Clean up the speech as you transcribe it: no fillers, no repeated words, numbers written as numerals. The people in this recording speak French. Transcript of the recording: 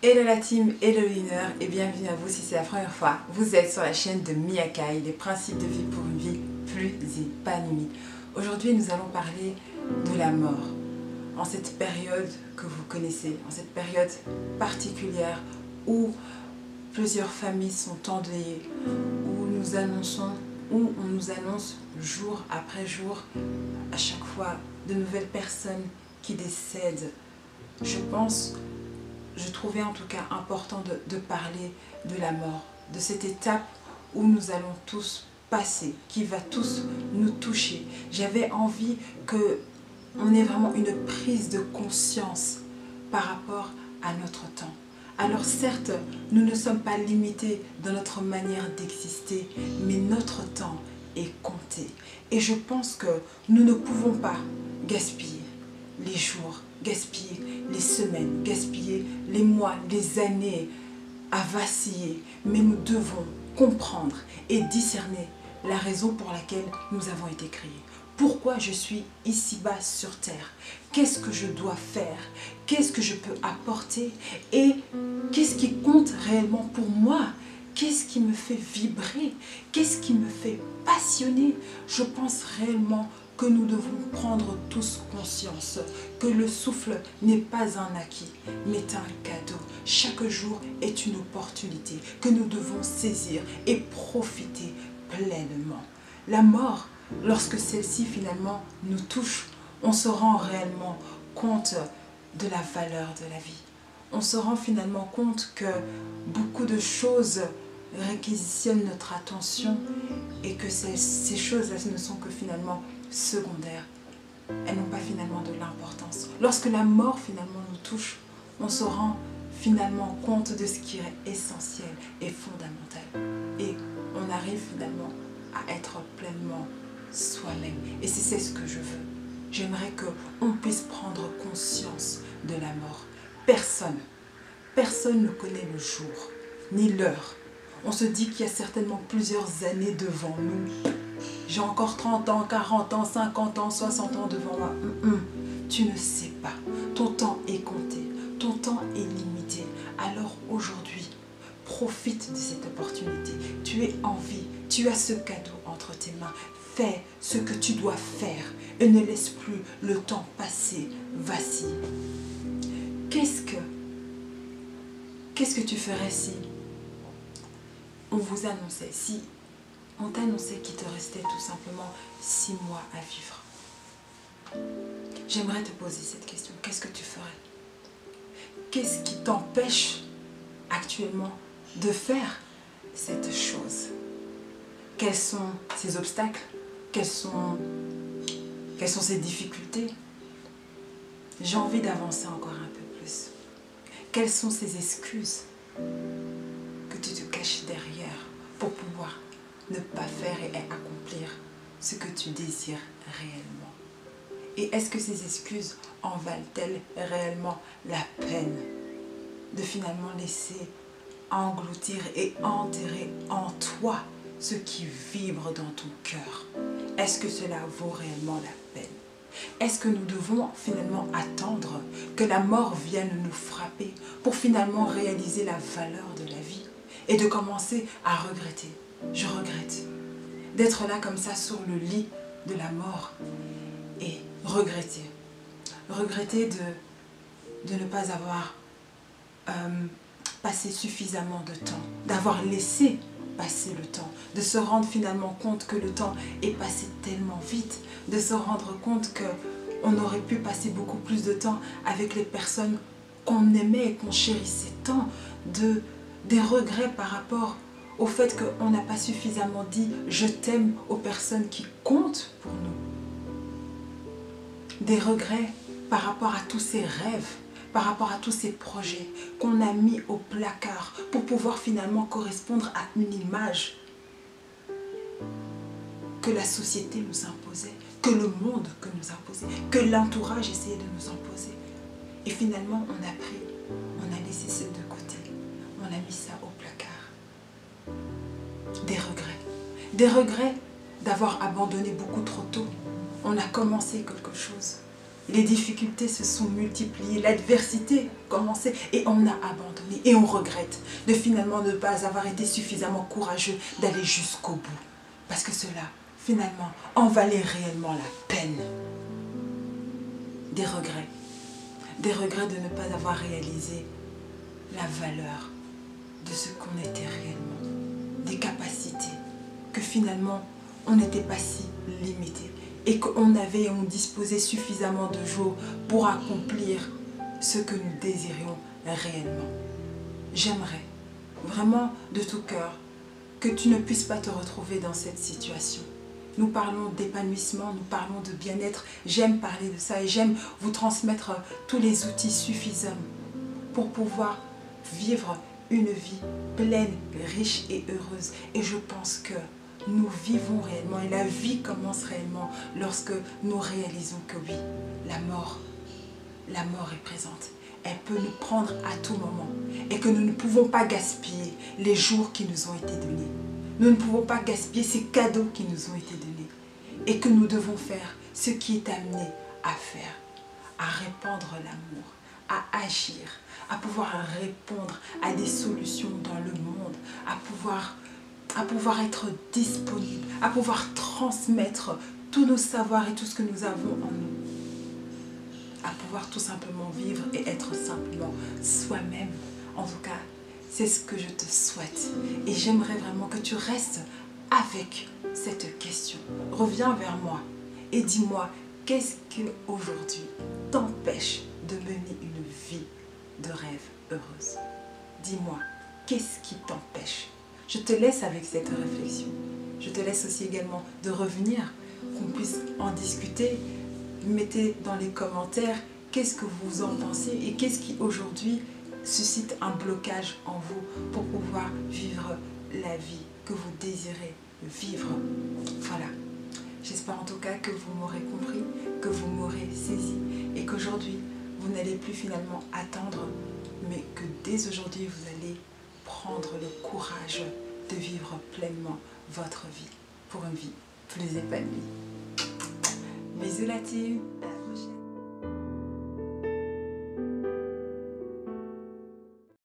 Hello la team, hello winner et bienvenue à vous si c'est la première fois. Vous êtes sur la chaîne de Miakai, les principes de vie pour une vie plus épanouie. Aujourd'hui nous allons parler de la mort. En cette période que vous connaissez, en cette période particulière où plusieurs familles sont endeuillées, où on nous annonce jour après jour, à chaque fois, de nouvelles personnes qui décèdent. Je trouvais en tout cas important de parler de la mort, de cette étape où nous allons tous passer, qui va tous nous toucher. J'avais envie qu'on ait vraiment une prise de conscience par rapport à notre temps. Alors certes, nous ne sommes pas limités dans notre manière d'exister, mais notre temps est compté. Et je pense que nous ne pouvons pas gaspiller les jours, gaspiller les semaines, gaspiller les mois, les années à vaciller. Mais nous devons comprendre et discerner la raison pour laquelle nous avons été créés. Pourquoi je suis ici-bas sur terre? Qu'est-ce que je dois faire? Qu'est-ce que je peux apporter? Et qu'est-ce qui compte réellement pour moi? Qu'est-ce qui me fait vibrer? Qu'est-ce qui me fait passionner? Je pense réellement que nous devons prendre tous conscience que le souffle n'est pas un acquis, mais un cadeau. Chaque jour est une opportunité que nous devons saisir et profiter pleinement. La mort, lorsque celle-ci finalement nous touche, on se rend réellement compte de la valeur de la vie. On se rend finalement compte que beaucoup de choses réquisitionnent notre attention et que ces choses ne sont que finalement secondaires. Elles n'ont pas finalement de l'importance. Lorsque la mort finalement nous touche, on se rend finalement compte de ce qui est essentiel et fondamental. Et on arrive finalement à être pleinement soi-même. Et c'est ce que je veux. J'aimerais qu'on puisse prendre conscience de la mort. Personne ne connaît le jour, ni l'heure. On se dit qu'il y a certainement plusieurs années devant nous. J'ai encore 30 ans, 40 ans, 50 ans, 60 ans devant moi. Tu ne sais pas. Ton temps est compté. Ton temps est limité. Alors aujourd'hui, profite de cette opportunité. Tu es en vie. Tu as ce cadeau entre tes mains. Fais ce que tu dois faire et ne laisse plus le temps passer, vaciller. Qu'est-ce que tu ferais si on vous annonçait, si on t'annonçait qu'il te restait tout simplement 6 mois à vivre? J'aimerais te poser cette question. Qu'est-ce que tu ferais? Qu'est-ce qui t'empêche actuellement de faire cette chose? Quels sont ces obstacles? Quelles sont ces difficultés? J'ai envie d'avancer encore un peu plus. Quelles sont ces excuses que tu te caches derrière pour pouvoir ne pas faire et accomplir ce que tu désires réellement? Et est-ce que ces excuses en valent-elles réellement la peine de finalement laisser engloutir et enterrer en toi ce qui vibre dans ton cœur? Est-ce que cela vaut réellement la peine? Est-ce que nous devons finalement attendre que la mort vienne nous frapper pour finalement réaliser la valeur de la vie et de commencer à regretter? Je regrette d'être là comme ça sur le lit de la mort et regretter de ne pas avoir passé suffisamment de temps, d'avoir laissé passer le temps, de se rendre finalement compte que le temps est passé tellement vite, de se rendre compte qu'on aurait pu passer beaucoup plus de temps avec les personnes qu'on aimait et qu'on chérissait tant, des regrets par rapport au fait qu'on n'a pas suffisamment dit « je t'aime » aux personnes qui comptent pour nous. Des regrets par rapport à tous ces rêves, par rapport à tous ces projets qu'on a mis au placard pour pouvoir finalement correspondre à une image que la société nous imposait, que le monde que nous imposait, que l'entourage essayait de nous imposer. Et finalement, on a laissé ça de côté, on a mis ça au placard. Des regrets d'avoir abandonné beaucoup trop tôt. On a commencé quelque chose Les difficultés se sont multipliées, l'adversité a commencé et on a abandonné. Et on regrette de finalement ne pas avoir été suffisamment courageux d'aller jusqu'au bout. Parce que cela, finalement, en valait réellement la peine. Des regrets. Des regrets de ne pas avoir réalisé la valeur de ce qu'on était réellement. Des capacités que finalement, on n'était pas si limité. Et qu'on avait et on disposait suffisamment de jours pour accomplir ce que nous désirions réellement. J'aimerais vraiment de tout cœur que tu ne puisses pas te retrouver dans cette situation. Nous parlons d'épanouissement, nous parlons de bien-être. J'aime parler de ça et j'aime vous transmettre tous les outils suffisants pour pouvoir vivre une vie pleine, riche et heureuse. Et je pense que nous vivons réellement et la vie commence réellement lorsque nous réalisons que oui, la mort est présente. Elle peut nous prendre à tout moment et que nous ne pouvons pas gaspiller les jours qui nous ont été donnés. Nous ne pouvons pas gaspiller ces cadeaux qui nous ont été donnés et que nous devons faire ce qui est amené à faire, à répandre l'amour, à agir, à pouvoir répondre à des solutions dans le monde, à pouvoir être disponible, à pouvoir transmettre tous nos savoirs et tout ce que nous avons en nous, à pouvoir tout simplement vivre et être simplement soi-même. En tout cas, c'est ce que je te souhaite et j'aimerais vraiment que tu restes avec cette question. Reviens vers moi et dis-moi, qu'est-ce qui aujourd'hui t'empêche de mener une vie de rêve heureuse? Dis-moi, qu'est-ce qui t'empêche? Je te laisse avec cette réflexion. Je te laisse aussi également de revenir, qu'on puisse en discuter. Mettez dans les commentaires qu'est-ce que vous en pensez et qu'est-ce qui aujourd'hui suscite un blocage en vous pour pouvoir vivre la vie que vous désirez vivre. Voilà. J'espère en tout cas que vous m'aurez compris, que vous m'aurez saisi et qu'aujourd'hui, vous n'allez plus finalement attendre, mais que dès aujourd'hui, vous allez prendre le courage de vivre pleinement votre vie pour une vie plus épanouie. Bisous la team!